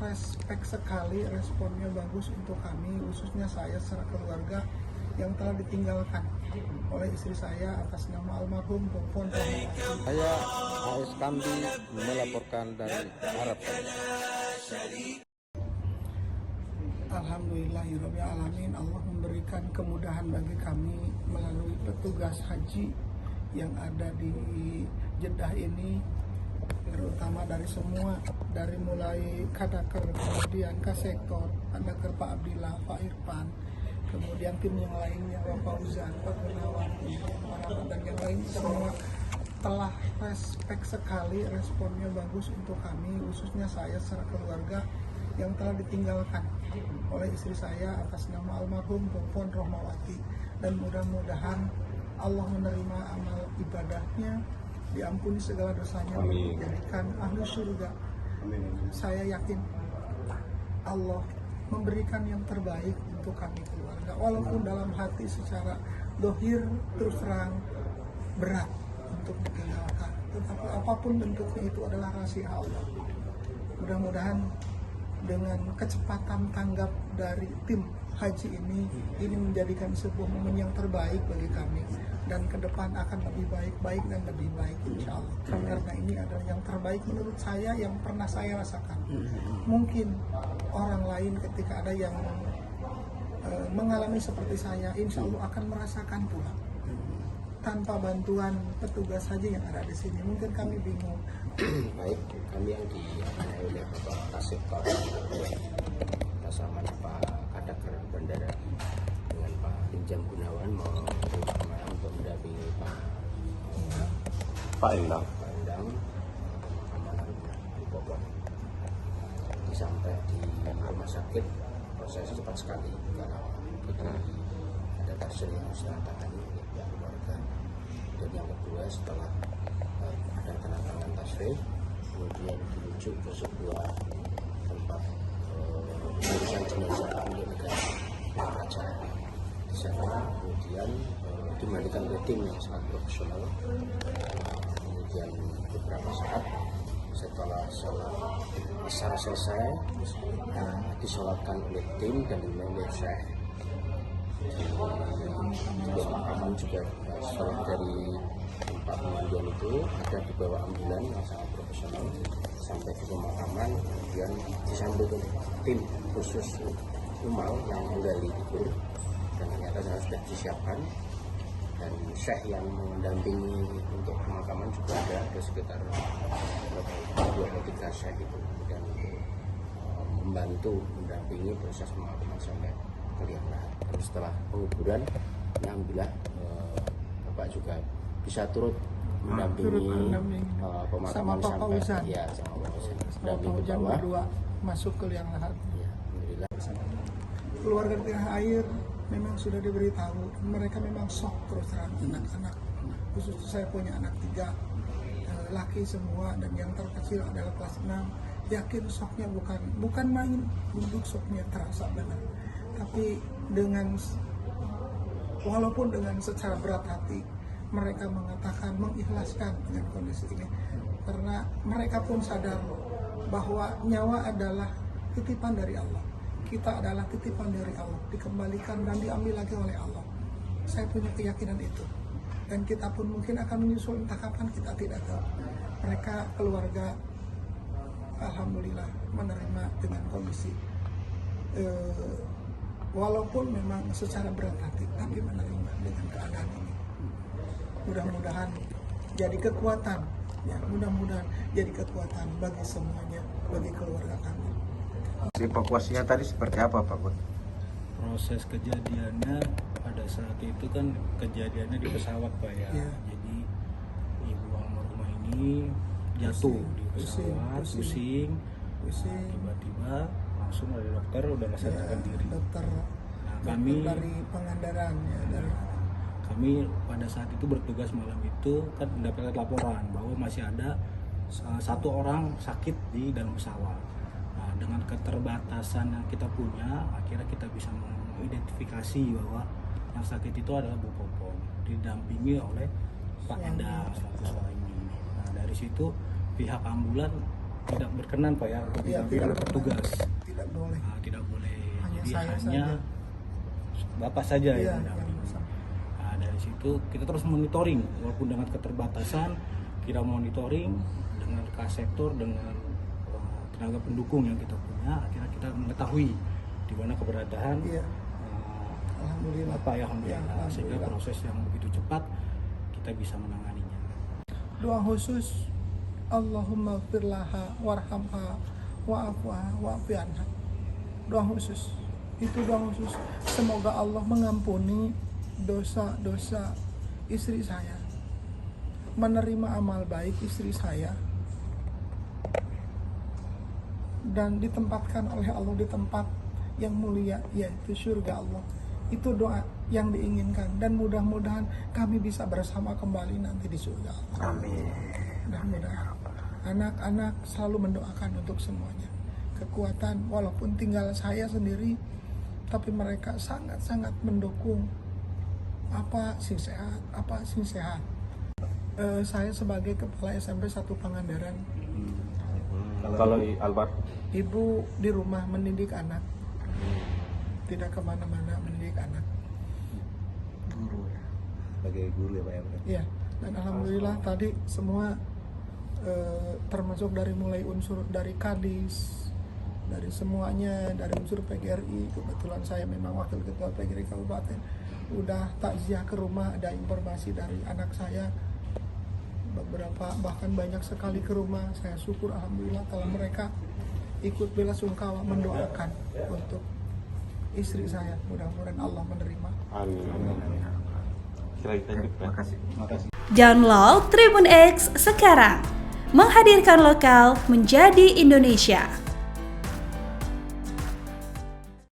respect sekali, responnya bagus untuk kami, khususnya saya secara keluarga yang telah ditinggalkan oleh istri saya atas nama almarhum Popon Rahmawati. Saya AS Kambi melaporkan dari Arab Saudi. Alhamdulillahirrahmanirrahim, Allah memberikan kemudahan bagi kami melalui petugas haji yang ada di Jeddah ini, terutama dari mulai Kadaker, kemudian Kasektor, Kadaker Pak Abdillah, Pak Irfan, kemudian tim yang lainnya Pak Fauzan, Pak Gunawan, dan yang lain semua telah respect sekali, responnya bagus untuk kami, khususnya saya secara keluarga yang telah ditinggalkan oleh istri saya atas nama almarhum Popon Rahmawati, dan mudah-mudahan Allah menerima amal ibadahnya, diampuni segala dosanya, dijadikan ahli surga. Saya yakin Allah memberikan yang terbaik untuk kami keluarga, walaupun dalam hati secara dohir terus terang berat untuk ditinggalkan, tetapi apapun bentuknya itu adalah rahasia Allah. Mudah-mudahan dengan kecepatan tanggap dari tim haji ini menjadikan sebuah momen yang terbaik bagi kami, dan ke depan akan lebih baik dan lebih baik insya Allah, karena ini adalah yang terbaik menurut saya yang pernah saya rasakan. Mungkin orang lain ketika ada yang mengalami seperti saya, insya Allah akan merasakan pula tanpa bantuan petugas haji yang ada di sini. Mungkin kami bingung. Baik, kami yang diamanai oleh Bapak Kasih bersama Pak Kadaker Bandara dengan Pak Pinjam Gunawan untuk mendampingi Pak Endang di Bogor. Sampai di rumah sakit prosesnya cepat sekali karena ada pasien yang harus ditandatangani oleh pihak keluarga. Dan yang kedua, setelah ada tanda tangan tasrih, kemudian dirujuk ke sebuah tempat pengurusan jenazah milik negara kerajaan. Di sana kemudian dimandikan oleh tim yang sangat profesional. Kemudian beberapa saat setelah sholat asar selesai, disolatkan oleh tim dan diimami oleh syekh. Di pemakaman juga setelah dari tempat pemandian itu ada dibawa ambulan yang sangat profesional sampai di pemakaman, kemudian disambut oleh tim khusus umal yang menggali kubur, dan ternyata sudah disiapkan, dan syekh yang mendampingi untuk pemakaman juga ada sekitar 2-3 syekh itu, kemudian membantu mendampingi proses pemakaman sampai ke liang lahat. Dan setelah penguburan, alhamdulillah Bapak juga bisa turut mendampingi pemakaman sampai ya sama Pak Fauzan ke bawah, berdua masuk ke liang lahat. Ya, alhamdulillah. Keluarga di Tengah Air memang sudah diberitahu, mereka memang shock terus terang. Anak-anak, khususnya saya punya anak 3 laki semua, dan yang terkecil adalah kelas 6. Yakin shocknya bukan main, duduk shocknya terasa benar. Tapi walaupun dengan secara berat hati, mereka mengatakan mengikhlaskan dengan kondisi ini, karena mereka pun sadar bahwa nyawa adalah titipan dari Allah. Kita adalah titipan dari Allah, dikembalikan dan diambil lagi oleh Allah. Saya punya keyakinan itu, dan kita pun mungkin akan menyusul entah kapan, kita tidak tahu. Mereka keluarga alhamdulillah menerima dengan kondisi walaupun memang secara berat hati, tapi menerima dengan keadaan ini. Mudah-mudahan jadi kekuatan, ya, mudah-mudahan jadi kekuatan bagi semuanya, bagi keluarga kami. Evakuasinya tadi seperti apa, Pak Bud? Proses kejadiannya pada saat itu kan kejadiannya di pesawat, Pak, ya. Jadi ibu almarhumah ini jatuh di pesawat, pusing. Tiba-tiba langsung dari dokter udah nggak sadarkan diri. Dokter kami dari Pangandaran, ya, kami pada saat itu bertugas malam itu kan mendapatkan laporan bahwa masih ada 1 orang sakit di dalam pesawat. Nah, dengan keterbatasan yang kita punya, akhirnya kita bisa mengidentifikasi bahwa yang sakit itu adalah Bu Popon, didampingi oleh Pak Endang selaku suami. Nah, dari situ pihak ambulan tidak berkenan Pak ya untuk Iya, didampingi oleh petugas. Tidak boleh. Tidak boleh. Hanya Jadi saya hanya saja. Bapak saja Iya, yang mendampingi. Nah, dari situ kita terus monitoring walaupun dengan keterbatasan, kita monitoring dengan sektor, dengan tenaga pendukung yang kita punya, akhirnya kita mengetahui di mana keberadaan Iya. Alhamdulillah. Bapak ya, alhamdulillah. Ya, Sehingga alhamdulillah. proses yang begitu cepat kita bisa menanganinya. Doa khusus, Allahumma firlaha warhamha wa'afwaha wa'afianha. Doa khusus. Itu doa khusus. Semoga Allah mengampuni dosa-dosa istri saya. Menerima amal baik istri saya. Dan ditempatkan oleh Allah di tempat yang mulia, yaitu surga Allah. Itu doa yang diinginkan, dan mudah-mudahan kami bisa bersama kembali nanti di surga Allah. Amin. Mudah-mudahan anak-anak selalu mendoakan untuk semuanya kekuatan, walaupun tinggal saya sendiri, tapi mereka sangat-sangat mendukung. Apa sih sehat, apa sih sehat. Saya sebagai kepala SMP 1 Pangandaran, Kalau Albar, ibu di rumah mendidik anak, tidak kemana-mana mendidik anak. guru ya. Sebagai guru ya Pak ya. Iya, dan alhamdulillah tadi semua termasuk dari mulai unsur dari Kadis, dari semuanya, dari unsur PGRI. Kebetulan saya memang wakil ketua PGRI Kabupaten. Udah takziah ke rumah, ada informasi dari anak saya. Beberapa bahkan banyak sekali ke rumah. Saya syukur alhamdulillah kalau mereka ikut bela sungkawa mendoakan untuk istri saya. Mudah-mudahan Allah menerima. Makasih. Download Tribun X sekarang, menghadirkan lokal menjadi Indonesia.